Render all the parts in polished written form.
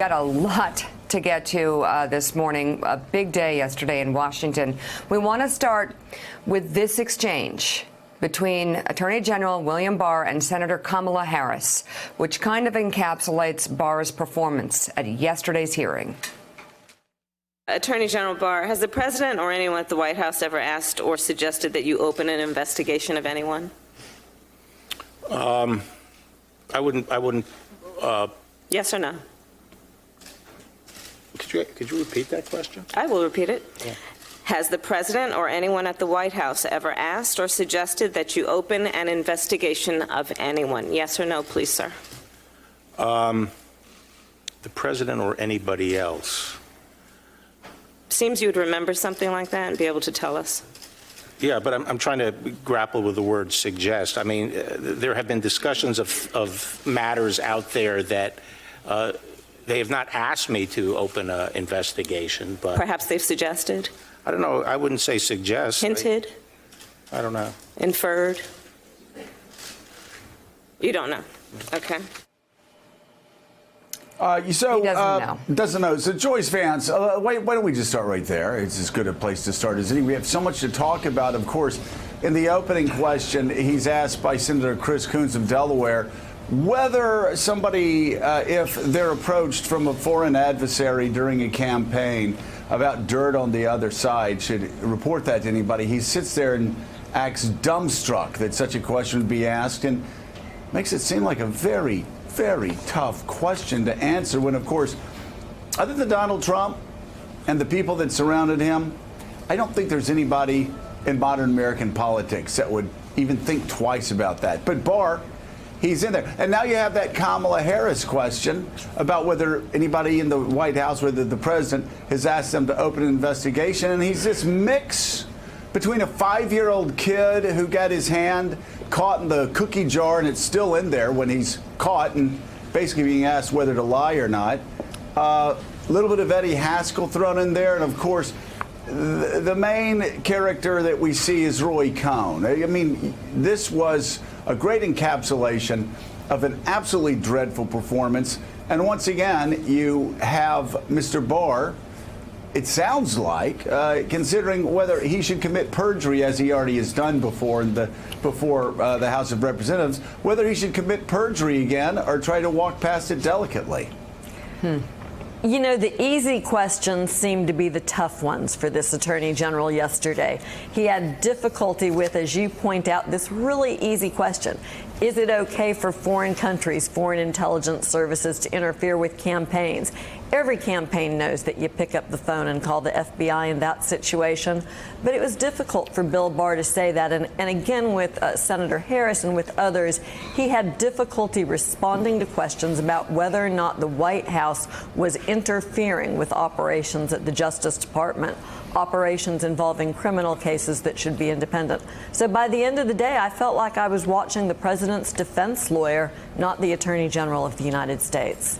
Got a lot to get to this morning. A big day yesterday in Washington. We want to start with this exchange between Attorney General William Barr and Senator Kamala Harris, which kind of encapsulates Barr's performance at yesterday's hearing. Attorney General Barr, has the president or anyone at the White House ever asked or suggested that you open an investigation of anyone? I wouldn't. Yes or no? Could you repeat that question? I will repeat it. Yeah. Has the president or anyone at the White House ever asked or suggested that you open an investigation of anyone? Yes or no, please, sir? The president or anybody else? Seems you would remember something like that and be able to tell us. Yeah, but I'm trying to grapple with the word suggest. I mean, there have been discussions of matters out there that they have not asked me to open an investigation, but Perhaps they've suggested? I don't know. I wouldn't say suggest. Hinted? I don't know. Inferred? You don't know? Okay. He doesn't know. Doesn't know. So Joyce Vance, why don't we just start right there? It's as good a place to start as any. We have so much to talk about. Of course, in the opening question, he's asked by Senator Chris Coons of Delaware whether somebody, if they're approached from a foreign adversary during a campaign about dirt on the other side, should report that to anybody. He sits there and acts dumbstruck that such a question would be asked, and makes it seem like a very, very tough question to answer when, of course, other than Donald Trump and the people that surrounded him, I don't think there's anybody in modern American politics that would even think twice about that. But Barr, he's in there. And now you have that Kamala Harris question about whether anybody in the White House, whether the president has asked them to open an investigation. And he's this mix between a 5-year-old kid who got his hand caught in the cookie jar and it's still in there when he's caught and basically being asked whether to lie or not. A little bit of Eddie Haskell thrown in there. And, of course, the main character that we see is Roy Cohn. I mean, this was a great encapsulation of an absolutely dreadful performance. And once again, you have Mr. Barr, it sounds like, considering whether he should commit perjury, as he already has done before in the House of Representatives, whether he should commit perjury again or try to walk past it delicately. You know, the easy questions seem to be the tough ones for this Attorney General yesterday. He had difficulty with, as you point out, this really easy question. Is it okay for foreign countries, foreign intelligence services to interfere with campaigns? Every campaign knows that you pick up the phone and call the FBI in that situation. But it was difficult for Bill Barr to say that. And again, with Senator Harris and with others, he had difficulty responding to questions about whether or not the White House was interfering with operations at the Justice Department, operations involving criminal cases that should be independent. So by the end of the day, I felt like I was watching the president's defense lawyer, not the Attorney General of the United States.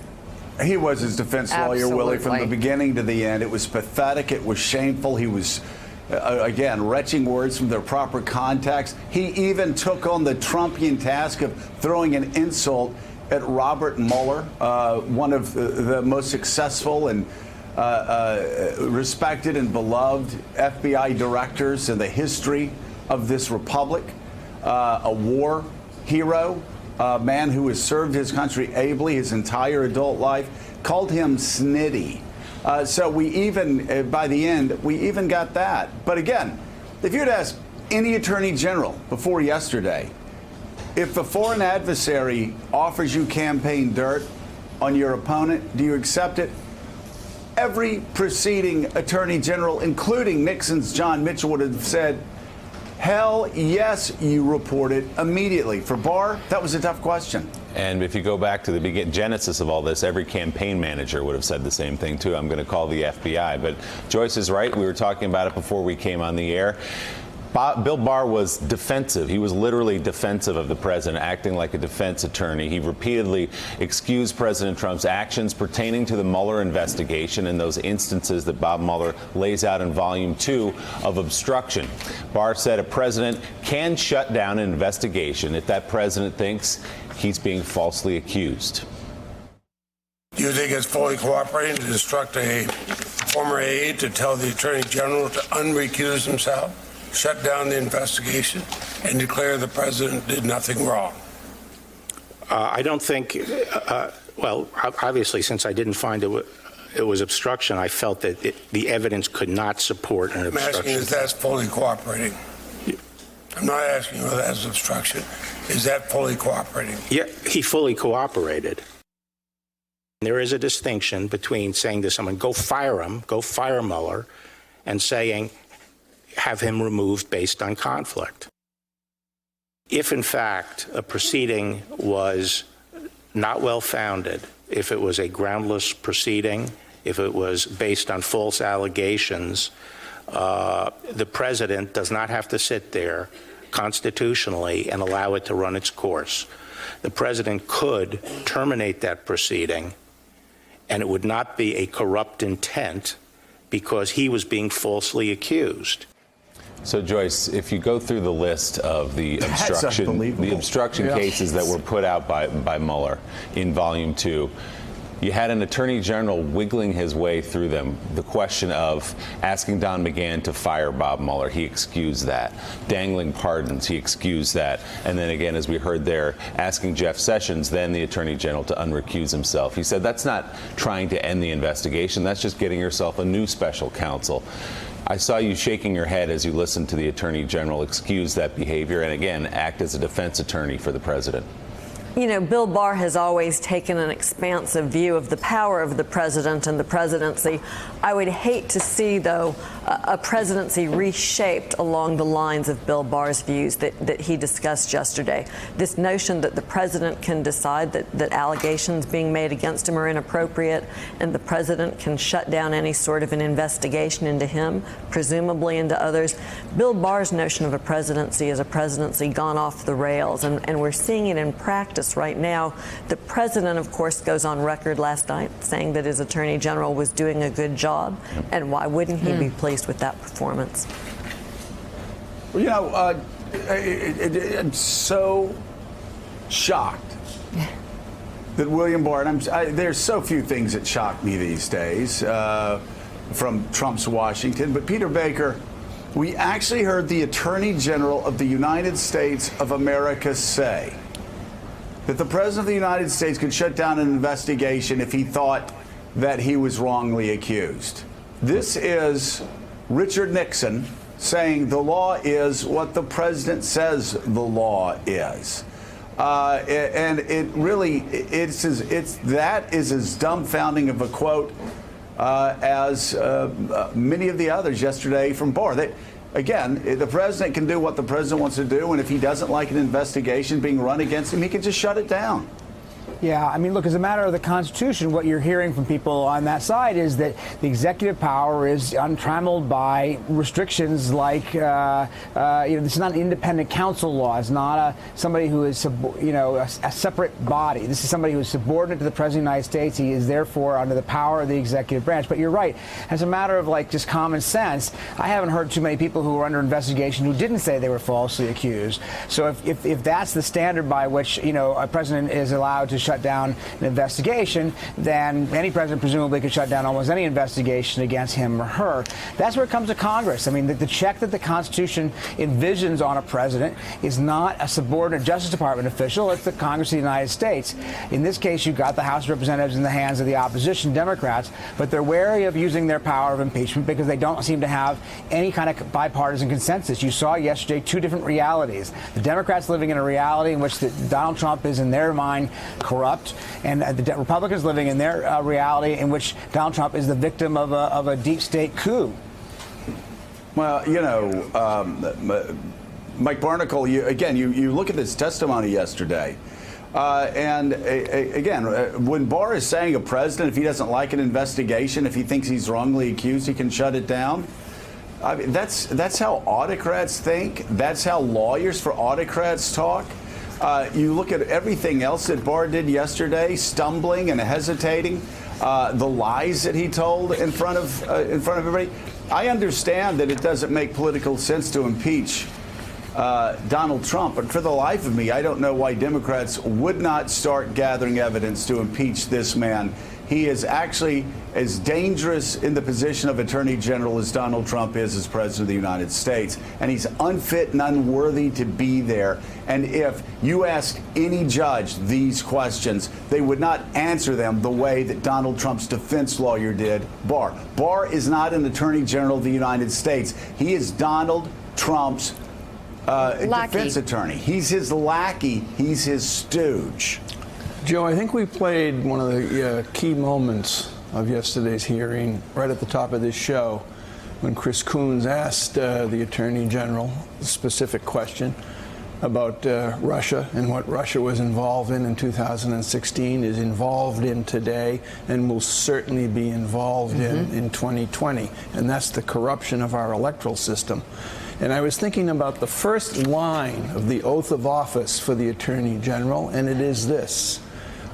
He was his defense lawyer, Willie, from the beginning to the end. It was pathetic. It was shameful. He was, again, retching words from their proper context. He even took on the Trumpian task of throwing an insult at Robert Mueller, one of the most successful and respected and beloved FBI directors in the history of this republic, a war hero, a man who has served his country ably his entire adult life, called him snitty. So we even, by the end, we even got that. But again, if you'd asked any attorney general before yesterday, if a foreign adversary offers you campaign dirt on your opponent, do you accept it? Every preceding attorney general, including Nixon's John Mitchell, would have said, hell yes, you report it immediately. For Barr, that was a tough question. And if you go back to the genesis of all this, every campaign manager would have said the same thing, too. I'm going to call the FBI. But Joyce is right. We were talking about it before we came on the air. Bill Barr was defensive. He was literally defensive of the president, acting like a defense attorney. He repeatedly excused President Trump's actions pertaining to the Mueller investigation and those instances that Bob Mueller lays out in Volume 2 of obstruction. Barr said a president can shut down an investigation if that president thinks he's being falsely accused. Do you think it's fully cooperating to instruct a former aide to tell the Attorney General to unrecuse himself, shut down the investigation, and declare the president did nothing wrong? I don't think, well, obviously, since I didn't find it was obstruction, I felt that the evidence could not support an obstruction. I'm asking if that's fully cooperating. I'm not asking whether that's obstruction. Is that fully cooperating? Yeah, he fully cooperated. There is a distinction between saying to someone, go fire him, go fire Mueller, and saying, have him removed based on conflict. If, in fact, a proceeding was not well-founded, if it was a groundless proceeding, if it was based on false allegations, the president does not have to sit there constitutionally and allow it to run its course. The president could terminate that proceeding, and it would not be a corrupt intent because he was being falsely accused. So, Joyce, if you go through the list of the obstruction cases that were put out by Mueller in Volume 2, you had an attorney general wiggling his way through them. The question of asking Don McGahn to fire Bob Mueller, he excused that. Dangling pardons, he excused that. And then again, as we heard there, asking Jeff Sessions, then the attorney general, to unrecuse himself. He said that's not trying to end the investigation. That's just getting yourself a new special counsel. I saw you shaking your head as you listened to the Attorney General excuse that behavior and, again, act as a defense attorney for the president. You know, Bill Barr has always taken an expansive view of the power of the president and the presidency. I would hate to see, though, a presidency reshaped along the lines of Bill Barr's views that he discussed yesterday. This notion that the president can decide that allegations being made against him are inappropriate and the president can shut down any sort of an investigation into him, presumably into others. Bill Barr's notion of a presidency is a presidency gone off the rails, and we're seeing it in practice right now. The president, of course, goes on record last night saying that his attorney general was doing a good job, and why wouldn't he be pleased with that performance? Well, you know, I'm so shocked that William Barr, and there's so few things that shock me these days from Trump's Washington, but Peter Baker, we actually heard the Attorney General of the United States of America say that the President of the United States could shut down an investigation if he thought that he was wrongly accused. This is Richard Nixon saying the law is what the president says the law is. And it really, that is as dumbfounding of a quote as many of the others yesterday from Barr. Again, the president can do what the president wants to do, and if he doesn't like an investigation being run against him, he can just shut it down. Yeah, I mean, look, as a matter of the Constitution, what you're hearing from people on that side is that the executive power is untrammeled by restrictions like, this is not an independent counsel law. It's not somebody who is, a separate body. This is somebody who is subordinate to the President of the United States. He is therefore under the power of the executive branch. But you're right. As a matter of, just common sense, I haven't heard too many people who were under investigation who didn't say they were falsely accused. So if that's the standard by which, a president is allowed to shut down an investigation, then any president presumably could shut down almost any investigation against him or her. That's where it comes to Congress. I mean, the check that the Constitution envisions on a president is not a subordinate Justice Department official. It's the Congress of the United States. In this case, you've got the House of Representatives in the hands of the opposition Democrats, but they're wary of using their power of impeachment because they don't seem to have any kind of bipartisan consensus. You saw yesterday two different realities. The Democrats living in a reality in which Donald Trump is, in their mind, corrupt, and the Republicans living in their reality in which Donald Trump is the victim of a deep state coup. Well, Mike Barnicle, you look at this testimony yesterday, and again, when Barr is saying a president, if he doesn't like an investigation, if he thinks he's wrongly accused, he can shut it down. I mean, that's how autocrats think. That's how lawyers for autocrats talk. You look at everything else that Barr did yesterday, stumbling and hesitating, the lies that he told in front of everybody. I understand that it doesn't make political sense to impeach Donald Trump, but for the life of me, I don't know why Democrats would not start gathering evidence to impeach this man. he is actually as dangerous in the position of Attorney General as Donald Trump is as President of the United States. And he's unfit and unworthy to be there. And if you ask any judge these questions, they would not answer them the way that Donald Trump's defense lawyer did, Barr. Barr is not an Attorney General of the United States. He is Donald Trump's defense attorney. He's his lackey. He's his stooge. Joe, I think we played one of the key moments of yesterday's hearing right at the top of this show when Chris Coons asked the Attorney General a specific question about Russia and what Russia was involved in 2016, is involved in today, and will certainly be involved in 2020. And that's the corruption of our electoral system. And I was thinking about the first line of the oath of office for the Attorney General, and it is this: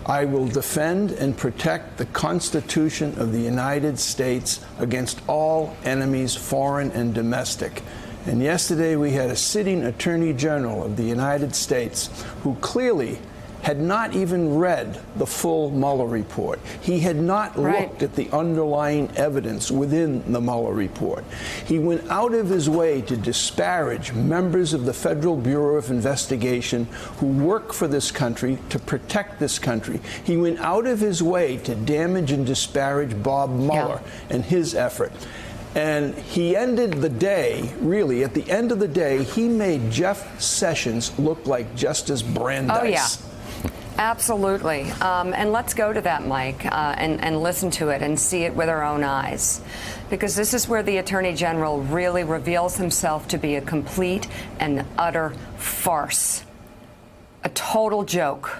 I will defend and protect the Constitution of the United States against all enemies, foreign and domestic. And yesterday we had a sitting Attorney General of the United States who clearly had not even read the full Mueller report. He had not looked at the underlying evidence within the Mueller report. He went out of his way to disparage members of the Federal Bureau of Investigation who work for this country to protect this country. He went out of his way to damage and disparage Bob Mueller and his effort. And he ended the day, really, at the end of the day, he made Jeff Sessions look like Justice Brandeis. Oh, yeah. Absolutely. And let's go to that, Mike, and listen to it and see it with our own eyes. Because this is where the Attorney General really reveals himself to be a complete and utter farce. A total joke.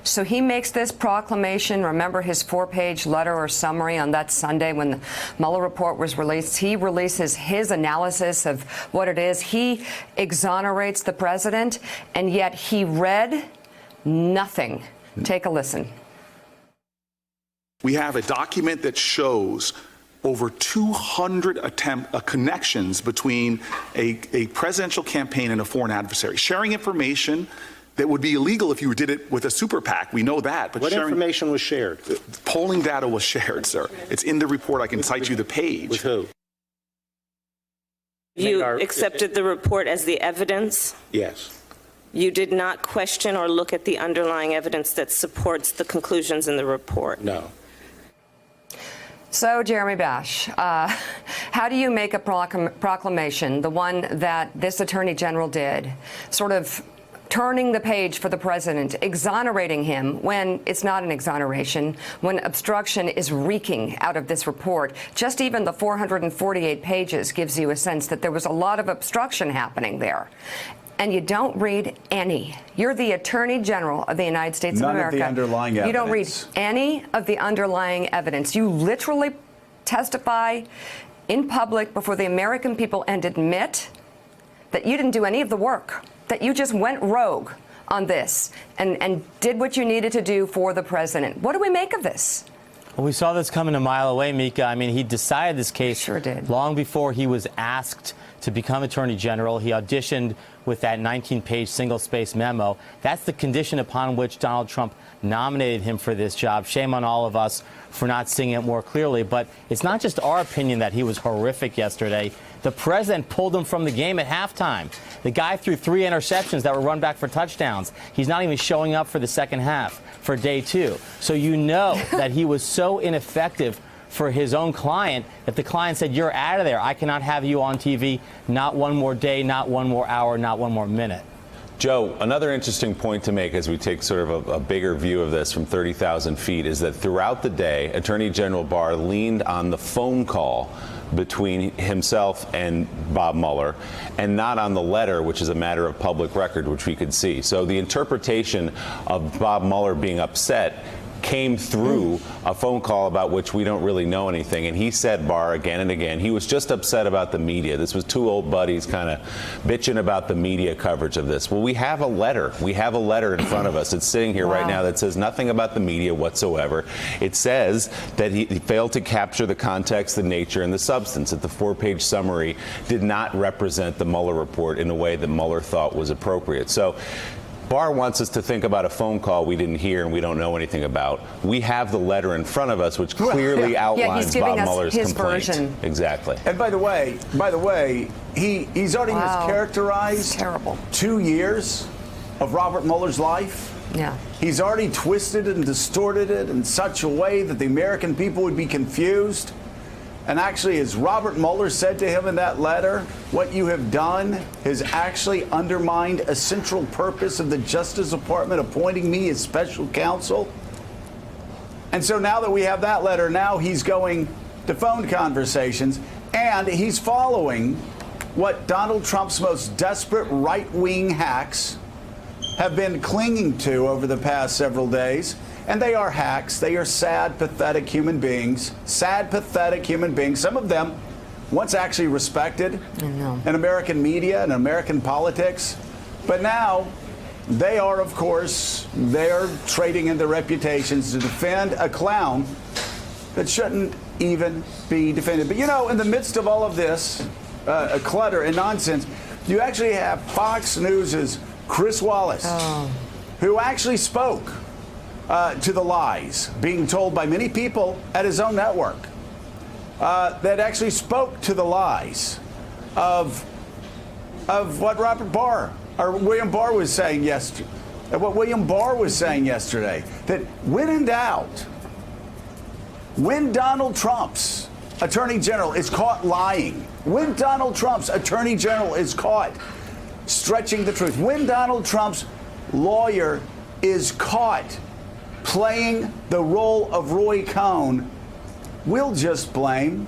So he makes this proclamation. Remember his 4-page letter or summary on that Sunday when the Mueller report was released? He releases his analysis of what it is. He exonerates the president, and yet he read nothing. Take a listen. We have a document that shows over 200 connections between a presidential campaign and a foreign adversary, sharing information that would be illegal if you did it with a super PAC. We know that. But what information was shared? Polling data was shared, sir. It's in the report. I can cite you the page. With who? You accepted the report as the evidence? Yes. You did not question or look at the underlying evidence that supports the conclusions in the report? No. So, Jeremy Bash, how do you make a proclamation, the one that this Attorney General did, sort of turning the page for the president, exonerating him when it's not an exoneration, when obstruction is reeking out of this report? Just even the 448 pages gives you a sense that there was a lot of obstruction happening there. And you don't read any. You're the Attorney General of the United States of America. None of the underlying evidence. You don't read any of the underlying evidence. You literally testify in public before the American people and admit that you didn't do any of the work, that you just went rogue on this and did what you needed to do for the president. What do we make of this? Well, we saw this coming a mile away, Mika. I mean, he decided this case long before he was asked to become Attorney General. He auditioned with that 19-page single-space memo. That's the condition upon which Donald Trump nominated him for this job. Shame on all of us for not seeing it more clearly. But it's not just our opinion that he was horrific yesterday. The president pulled him from the game at halftime. The guy threw 3 interceptions that were run back for touchdowns. He's not even showing up for the second half, for day 2. So you know that he was so ineffective for his own client that the client said, you're out of there. I cannot have you on TV, not one more day, not one more hour, not one more minute. Joe, another interesting point to make as we take sort of a bigger view of this from 30,000 feet is that throughout the day, Attorney General Barr leaned on the phone call between himself and Bob Mueller and not on the letter, which is a matter of public record, which we could see. So the interpretation of Bob Mueller being upset came through a phone call about which we don't really know anything. And he said, Barr, again and again, he was just upset about the media. This was 2 old buddies kind of bitching about the media coverage of this. Well, we have a letter. We have a letter in front of us. It's sitting here right now that says nothing about the media whatsoever. It says that he failed to capture the context, the nature, and the substance, that the 4-page summary did not represent the Mueller report in a way that Mueller thought was appropriate. So Barr wants us to think about a phone call we didn't hear and we don't know anything about. We have the letter in front of us, which clearly outlines he's giving Bob us Mueller's his complaint. version. Exactly. And by the way, he's already mischaracterized 2 years of Robert Mueller's life. Yeah. He's already twisted and distorted it in such a way that the American people would be confused. And actually, as Robert Mueller said to him in that letter, what you have done has actually undermined a central purpose of the Justice Department appointing me as special counsel. And so now that we have that letter, now he's going to phone conversations, and he's following what Donald Trump's most desperate right-wing hacks have been clinging to over the past several days. And they are hacks. They are sad, pathetic human beings. Sad, pathetic human beings. Some of them once actually respected in American media and American politics. But now they are, of course, they're trading in their reputations to defend a clown that shouldn't even be defended. But, you know, in the midst of all of this clutter and nonsense, you actually have Fox News's Chris Wallace, who actually spoke to the lies being told by many people at his own network, that actually spoke to the lies of what Robert Barr or William Barr was saying yesterday. What William Barr was saying yesterday, that when in doubt, when Donald Trump's Attorney General is caught lying, when Donald Trump's Attorney General is caught stretching the truth, when Donald Trump's lawyer is caught playing the role of Roy Cohn, we'll just blame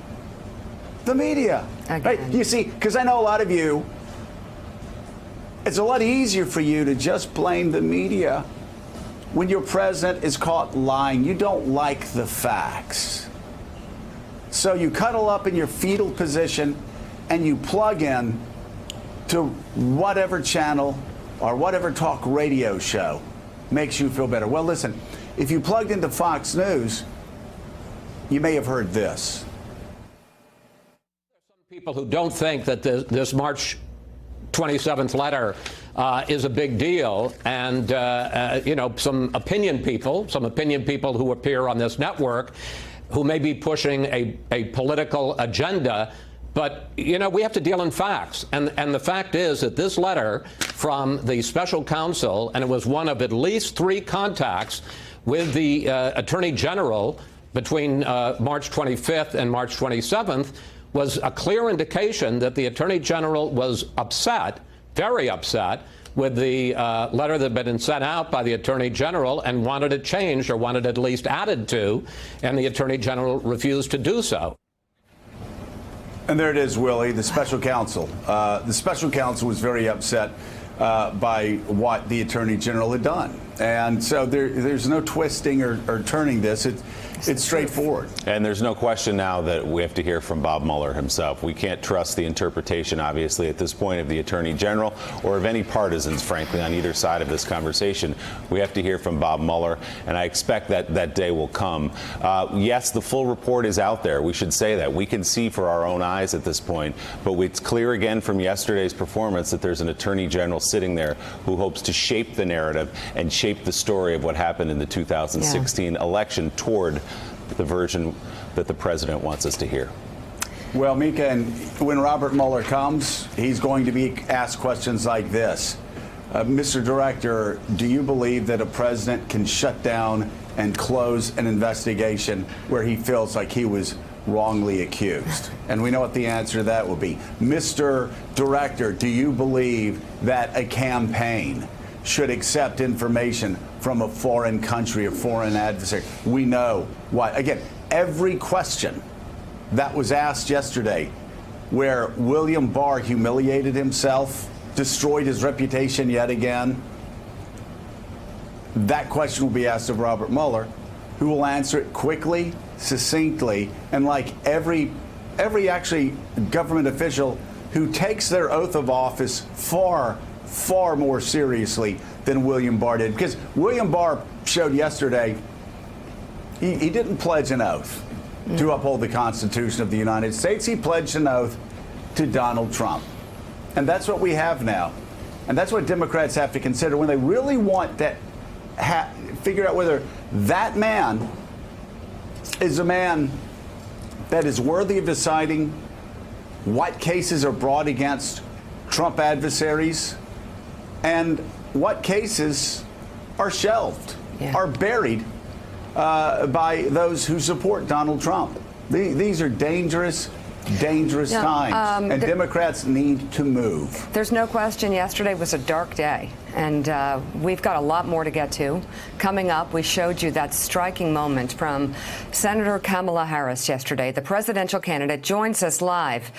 the media. Right? You see, because I know a lot of you, it's a lot easier for you to just blame the media when your president is caught lying. You don't like the facts. So you cuddle up in your fetal position and you plug in to whatever channel or whatever talk radio show makes you feel better. Well, listen, if you plugged into Fox News, you may have heard this. Some people who don't think that this March 27th letter is a big deal, and you know, some opinion people who appear on this network who may be pushing a political agenda. But, you know, we have to deal in facts. And the fact is that this letter from the special counsel, and it was one of at least 3 contacts with the Attorney General between March 25th and March 27th, was a clear indication that the Attorney General was upset, very upset, with the letter that had been sent out by the Attorney General and wanted it changed or wanted it at least added to, and the Attorney General refused to do so. And there it is, Willie, the special counsel. The special counsel was very upset by what the Attorney General had done. And so there's no twisting or turning this. It's straightforward. And there's no question now that we have to hear from Bob Mueller himself. We can't trust the interpretation, obviously, at this point of the Attorney General or of any partisans, frankly, on either side of this conversation. We have to hear from Bob Mueller, and I expect that day will come. Yes, the full report is out there. We should say that. We can see for our own eyes at this point, but it's clear again from yesterday's performance that there's an Attorney General sitting there who hopes to shape the narrative and shape the story of what happened in the 2016 election toward the version that the president wants us to hear. Well, Mika, and when Robert Mueller comes, he's going to be asked questions like this. Mr. Director, do you believe that a president can shut down and close an investigation where he feels like he was wrongly accused? And we know what the answer to that will be. Mr. Director, do you believe that a campaign should accept information from a foreign country, a foreign adversary? We know why. Again, every question that was asked yesterday where William Barr humiliated himself, destroyed his reputation yet again, that question will be asked of Robert Mueller, who will answer it quickly, succinctly, and like every actually government official who takes their oath of office far more seriously than William Barr did. Because William Barr showed yesterday he didn't pledge an oath to uphold the Constitution of the United States. He pledged an oath to Donald Trump. And that's what we have now. And that's what Democrats have to consider when they really want to figure out whether that man is a man that is worthy of deciding what cases are brought against Trump adversaries and what cases are shelved, are buried by those who support Donald Trump. These are dangerous times, and Democrats need to move. There's no question yesterday was a dark day, and we've got a lot more to get to. Coming up, we showed you that striking moment from Senator Kamala Harris yesterday. The presidential candidate joins us live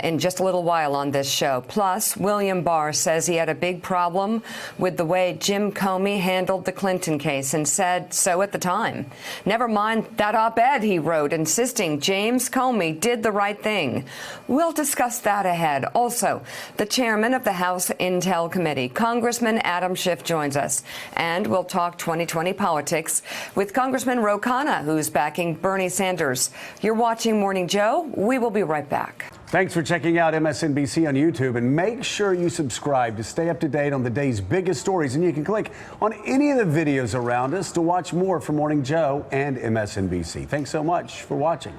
in just a little while on this show. Plus, William Barr says he had a big problem with the way Jim Comey handled the Clinton case and said so at the time. Never mind that op-ed he wrote insisting James Comey did the right thing. We'll discuss that ahead. Also, the chairman of the House Intel Committee, Congressman Adam Schiff, joins us. And we'll talk 2020 politics with Congressman Ro Khanna, who's backing Bernie Sanders. You're watching Morning Joe. We will be right back. Thanks for checking out MSNBC on YouTube, and make sure you subscribe to stay up to date on the day's biggest stories. And you can click on any of the videos around us to watch more from Morning Joe and MSNBC. Thanks so much for watching.